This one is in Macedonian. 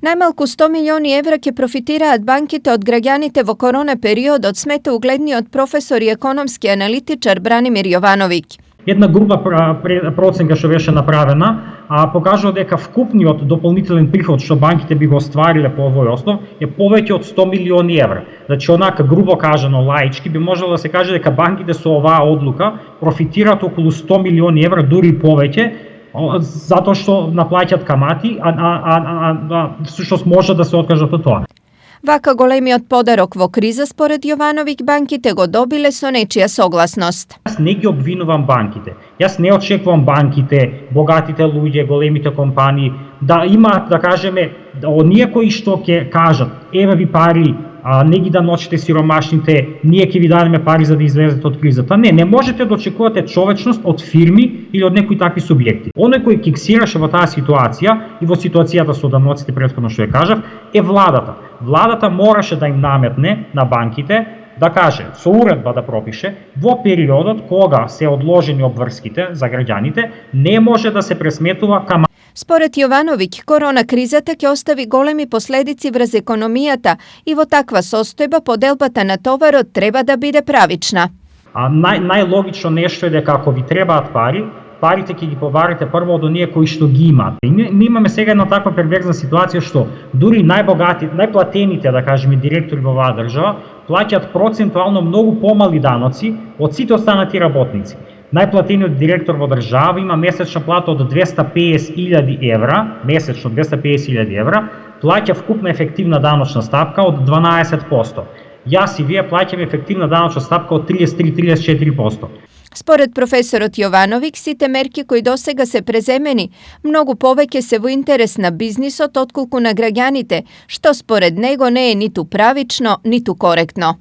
Najmalku 100 milioni евра ќе профитираат банките од граѓаните во корона периодот, смета угледниот професор и економски аналитичар Бранимир Јовановиќ. Една груба проценка што беше направена, покажува дека вкупниот дополнителен приход што банките би го оствариле по овој основ е повеќе од 100 милиони евра. Значи, онака грубо кажано, лаички, би можело да се каже дека банките со оваа одлука профитираат околу 100 милиони евра, дури и повеќе, затоа што наплаќаат камати, всушност може да се откажат од тоа. Вака големиот подарок во криза, според Јовановиќ, банките го добиле со нечија согласност. Јас не ги обвинувам банките. Јас не очекувам банките, богатите луѓе, големите компании да имаат, да кажеме, оние кои што ќе кажат, еве ви пари, не ги да носите сиромашните, ние ќе ви дадеме пари за да излезете од кризата. Не можете да очекувате човечност од фирми или од некои такви субјекти. Оној кој киксираше во таа ситуација и во ситуацијата со даноците претходно што ја кажав, е владата. Владата мораше да им наметне на банките да каже, со уредба да пропише, во периодот кога се одложени обврските за граѓаните, не може да се пресметува камата. Според Јовановиќ, корона кризата ќе остави големи последици врз економијата и во таква состојба поделбата на товарот треба да биде правична. Најлогично нешто е дека ако ви требаат пари, парите ќе ги побарате прво од оние кои што ги имаат. И ние имаме сега една таква перверзна ситуација што дури најбогати, најплатените, да кажеме, директори во оваа држава плаќаат процентуално многу помали даноци од сите останати работници. Најплатениот директор во држава има месечна плата од 250.000 евра, месечно 250.000 евра, плаќа вкупна ефективна даночна стапка од 12%. Јас и вие плаќаме ефективна даночна стапка од 33-34%. Според професорот Јовановиќ, сите мерки кои досега се преземени многу повеќе се во интерес на бизнисот отколку на граѓаните, што според него не е ниту правично, ниту коректно.